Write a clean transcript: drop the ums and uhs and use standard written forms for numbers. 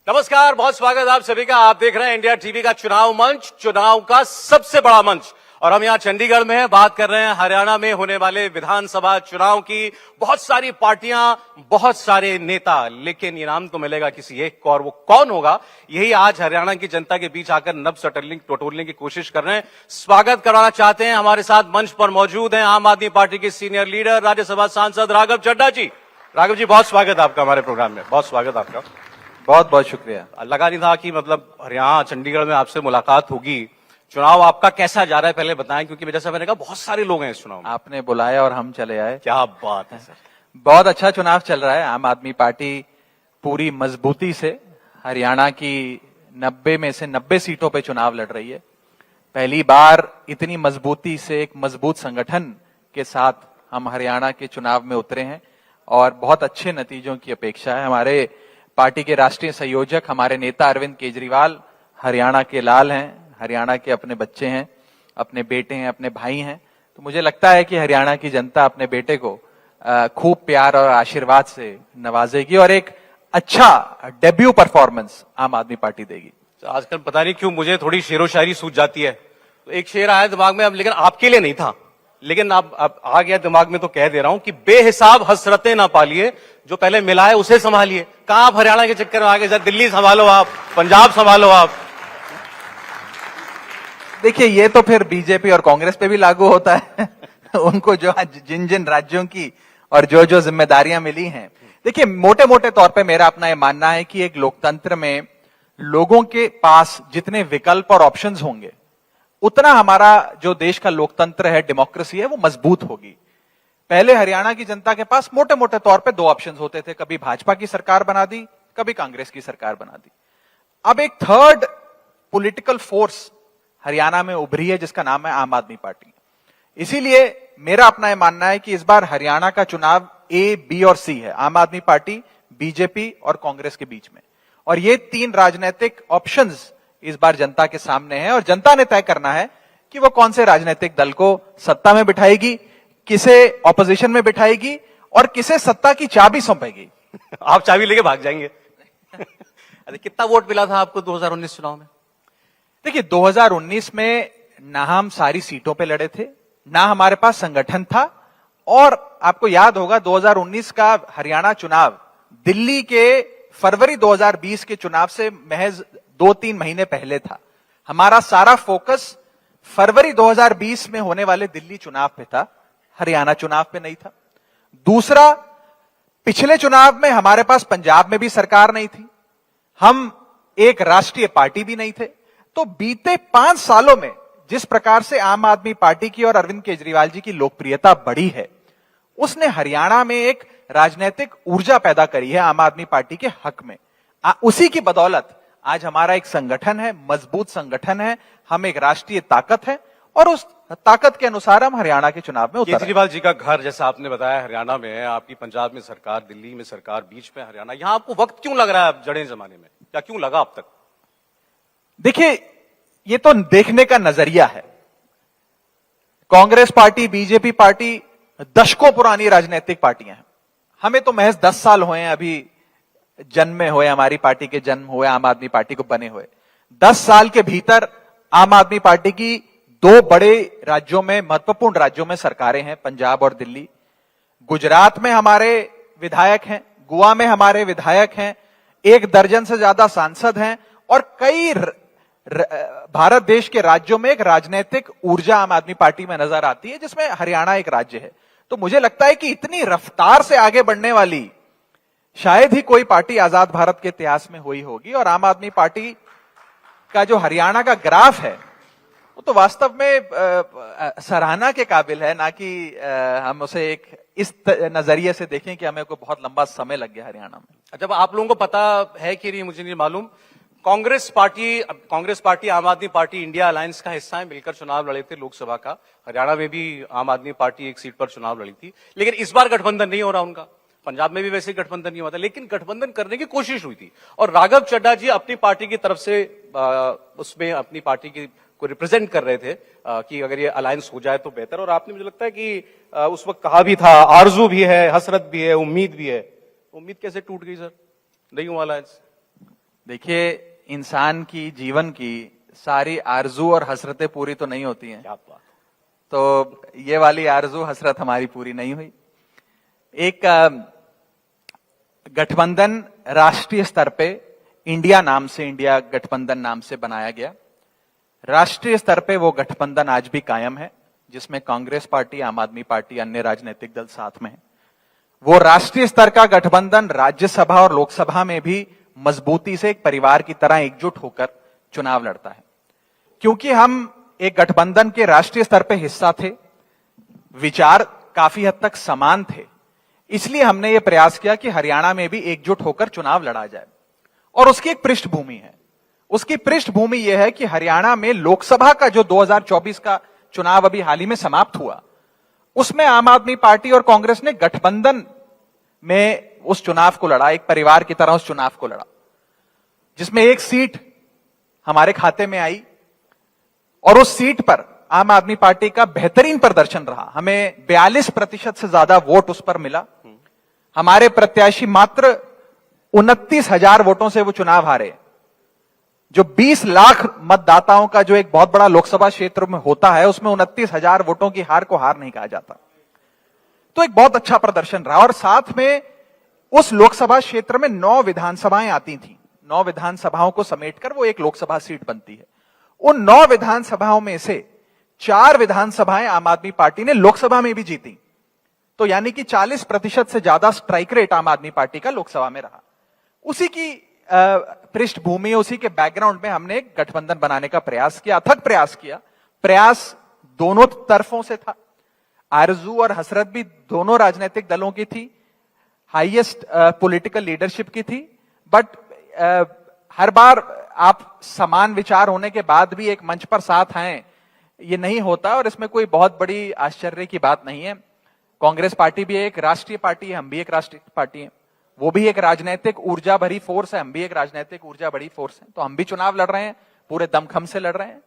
नमस्कार, बहुत स्वागत आप सभी का। आप देख रहे हैं इंडिया टीवी का चुनाव मंच, चुनाव का सबसे बड़ा मंच। और हम यहाँ चंडीगढ़ में हैं, बात कर रहे हैं हरियाणा में होने वाले विधानसभा चुनाव की। बहुत सारी पार्टियां, बहुत सारे नेता, लेकिन इनाम तो मिलेगा किसी एक को, और वो कौन होगा यही आज हरियाणा की जनता के बीच आकर नब्ज टटोलने की कोशिश कर रहे हैं। स्वागत कराना चाहते हैं, हमारे साथ मंच पर मौजूद हैं आम आदमी पार्टी के सीनियर लीडर, राज्यसभा सांसद राघव चड्ढा जी। राघव जी, बहुत स्वागत आपका हमारे प्रोग्राम में, बहुत स्वागत आपका। बहुत बहुत शुक्रिया। लगा नहीं था कि मतलब हरियाणा चंडीगढ़ में आपसे मुलाकात होगी। चुनाव आपका कैसा जा रहा है पहले बताएं, क्योंकि जैसा मैंने कहा बहुत सारे लोग हैं इस चुनाव में। आपने बुलाया और हम चले आए। क्या बात है सर। बहुत अच्छा चुनाव चल रहा है। आम आदमी पार्टी पूरी मजबूती से हरियाणा की 90 में से 90 सीटों पे चुनाव लड़ रही है। पहली बार इतनी मजबूती से एक मजबूत संगठन के साथ हम हरियाणा के चुनाव में उतरे हैं और बहुत अच्छे नतीजों की अपेक्षा है। हमारे पार्टी के राष्ट्रीय संयोजक, हमारे नेता अरविंद केजरीवाल हरियाणा के लाल हैं, हरियाणा के अपने बच्चे हैं, अपने बेटे हैं, अपने भाई हैं। तो मुझे लगता है कि हरियाणा की जनता अपने बेटे को खूब प्यार और आशीर्वाद से नवाजेगी और एक अच्छा डेब्यू परफॉर्मेंस आम आदमी पार्टी देगी। तो आजकल पता नहीं क्यों मुझे थोड़ी शेरो शायरी सूझ जाती है, तो एक शेर आया दिमाग में, अब लेकिन आपके लिए नहीं था, लेकिन अब आ गया दिमाग में तो कह दे रहा हूं कि बेहिसाब हसरतें ना पालिए, जो पहले मिला है उसे संभालिए। कहां आप हरियाणा के चक्कर में आगे, दिल्ली संभालो आप, पंजाब संभालो आप। देखिए, ये तो फिर बीजेपी और कांग्रेस पे भी लागू होता है उनको जो जिन जिन राज्यों की और जो जो जिम्मेदारियां मिली हैं। देखिए, मोटे मोटे तौर पे मेरा अपना ये मानना है कि एक लोकतंत्र में लोगों के पास जितने विकल्प और ऑप्शंस होंगे, उतना हमारा जो देश का लोकतंत्र है, डेमोक्रेसी है, वो मजबूत होगी। पहले हरियाणा की जनता के पास मोटे मोटे तौर पे 2 ऑप्शंस होते थे, कभी भाजपा की सरकार बना दी, कभी कांग्रेस की सरकार बना दी। अब एक थर्ड पॉलिटिकल फोर्स हरियाणा में उभरी है जिसका नाम है आम आदमी पार्टी। इसीलिए मेरा अपना यह मानना है कि इस बार हरियाणा का चुनाव ए, बी और सी है, आम आदमी पार्टी, बीजेपी और कांग्रेस के बीच में। और ये 3 राजनीतिक ऑप्शंस इस बार जनता के सामने हैं और जनता ने तय करना है कि वो कौन से राजनीतिक दल को सत्ता में बिठाएगी, किसे ऑपोजिशन में बिठाएगी और किसे सत्ता की चाबी सौंपेगी। आप चाबी लेके भाग जाएंगे अरे कितना वोट मिला था आपको 2019 चुनाव में? देखिए, 2019 में ना हम सारी सीटों पे लड़े थे, ना हमारे पास संगठन था। और आपको याद होगा 2019 का हरियाणा चुनाव दिल्ली के फरवरी 2020 के चुनाव से महज 2-3 महीने पहले था। हमारा सारा फोकस फरवरी 2020 में होने वाले दिल्ली चुनाव पे था, हरियाणा चुनाव पे नहीं था। दूसरा, पिछले चुनाव में हमारे पास पंजाब में भी सरकार नहीं थी, हम एक राष्ट्रीय पार्टी भी नहीं थे। तो बीते 5 सालों में जिस प्रकार से आम आदमी पार्टी की और अरविंद केजरीवाल जी की लोकप्रियता बढ़ी है, उसने हरियाणा में एक राजनीतिक ऊर्जा पैदा करी है आम आदमी पार्टी के हक में। उसी की बदौलत आज हमारा एक संगठन है, मजबूत संगठन है, हम एक राष्ट्रीय ताकत है और उस ताकत के अनुसार हम हरियाणा के चुनाव में उतरे। केजरीवाल जी का घर जैसा आपने बताया हरियाणा में है, आपकी पंजाब में सरकार, दिल्ली में सरकार, बीच में हरियाणा। यहां आपको वक्त क्यों लग रहा है जड़े जमाने में, क्या क्यों लगा अब तक? देखिए, ये तो देखने का नजरिया है। कांग्रेस पार्टी, बीजेपी पार्टी दशकों पुरानी राजनीतिक पार्टियां हैं। हमें तो महज 10 साल हुए हैं अभी जन्मे हुए, हमारी पार्टी के जन्म हुए, आम आदमी पार्टी को बने हुए। 10 साल के भीतर आम आदमी पार्टी की 2 बड़े राज्यों में, महत्वपूर्ण राज्यों में सरकारें हैं, पंजाब और दिल्ली। गुजरात में हमारे विधायक हैं, गोवा में हमारे विधायक हैं, 1 दर्जन से ज्यादा सांसद हैं और कई भारत देश के राज्यों में एक राजनीतिक ऊर्जा आम आदमी पार्टी में नजर आती है, जिसमें हरियाणा एक राज्य है। तो मुझे लगता है कि इतनी रफ्तार से आगे बढ़ने वाली शायद ही कोई पार्टी आजाद भारत के इतिहास में हुई होगी। और आम आदमी पार्टी का जो हरियाणा का ग्राफ है, वो तो वास्तव में सराहना के काबिल है, ना कि हम उसे एक इस नजरिए से देखें कि हमें कोई बहुत लंबा समय लग गया हरियाणा में। जब आप लोगों को पता है कि नहीं, मुझे नहीं मालूम, कांग्रेस पार्टी आम आदमी पार्टी इंडिया अलायंस का हिस्सा है, मिलकर चुनाव लड़े थे लोकसभा का। हरियाणा में भी आम आदमी पार्टी 1 सीट पर चुनाव लड़ी थी, लेकिन इस बार गठबंधन नहीं हो रहा उनका। पंजाब में भी वैसे गठबंधन नहीं हुआ था, लेकिन गठबंधन करने की कोशिश हुई थी। और राघव चड्ढा जी अपनी पार्टी की तरफ से उसमें अपनी पार्टी की को रिप्रेजेंट कर रहे थे कि अगर ये अलायंस हो जाए तो बेहतर। और आपने, मुझे लगता है कि उस वक्त कहा भी था, आरजू भी है, हसरत भी है, उम्मीद भी है। उम्मीद कैसे टूट गई सर, नहीं हुआ अलायंस? देखिए, इंसान की जीवन की सारी आरजू और हसरतें पूरी तो नहीं होती हैं। क्या बात। तो ये वाली आरजू हसरत हमारी पूरी नहीं हुई। एक गठबंधन राष्ट्रीय स्तर पे इंडिया नाम से, इंडिया गठबंधन नाम से बनाया गया। राष्ट्रीय स्तर पे वो गठबंधन आज भी कायम है, जिसमें कांग्रेस पार्टी, आम आदमी पार्टी, अन्य राजनीतिक दल साथ में है। वो राष्ट्रीय स्तर का गठबंधन राज्यसभा और लोकसभा में भी मजबूती से एक परिवार की तरह एकजुट होकर चुनाव लड़ता है। क्योंकि हम एक गठबंधन के राष्ट्रीय स्तर पे हिस्सा थे, विचार काफी हद तक समान थे, इसलिए हमने ये प्रयास किया कि हरियाणा में भी एकजुट होकर चुनाव लड़ा जाए। और उसकी एक पृष्ठभूमि है। उसकी पृष्ठभूमि यह है कि हरियाणा में लोकसभा का जो 2024 का चुनाव अभी हाल ही में समाप्त हुआ, उसमें आम आदमी पार्टी और कांग्रेस ने गठबंधन में उस चुनाव को लड़ा, एक परिवार की तरह उस चुनाव को लड़ा, जिसमें एक सीट हमारे खाते में आई और उस सीट पर आम आदमी पार्टी का बेहतरीन प्रदर्शन रहा। हमें 42% से ज्यादा वोट उस पर मिला। हमारे प्रत्याशी मात्र 29,000 वोटों से वो चुनाव हारे। जो 20 लाख मतदाताओं का जो एक बहुत बड़ा लोकसभा क्षेत्र में होता है, उसमें 29,000 वोटों की हार को हार नहीं कहा जाता। तो एक बहुत अच्छा प्रदर्शन रहा। और साथ में उस लोकसभा क्षेत्र में 9 विधानसभाएं आती थी। 9 विधानसभाओं को समेटकर वो एक लोकसभा सीट बनती है। उन 9 विधानसभाओं में से 4 विधानसभाएं आम आदमी पार्टी ने लोकसभा में भी जीती। तो यानी कि 40% से ज्यादा स्ट्राइक रेट आम आदमी पार्टी का लोकसभा में रहा। उसी की पृष्ठभूमि, उसी के बैकग्राउंड में हमने एक गठबंधन बनाने का प्रयास किया, अथक प्रयास किया। प्रयास दोनों तरफों से था। आरजू और हसरत भी दोनों राजनीतिक दलों की थी, हाईएस्ट पॉलिटिकल लीडरशिप की थी। बट हर बार आप समान विचार होने के बाद भी एक मंच पर साथ आए, ये नहीं होता। और इसमें कोई बहुत बड़ी आश्चर्य की बात नहीं है। कांग्रेस पार्टी भी एक राष्ट्रीय पार्टी है, हम भी एक राष्ट्रीय पार्टी है। वो भी एक राजनीतिक ऊर्जा भरी फोर्स है, हम भी एक राजनीतिक ऊर्जा भरी फोर्स है। तो हम भी चुनाव लड़ रहे हैं, पूरे दमखम से लड़ रहे हैं।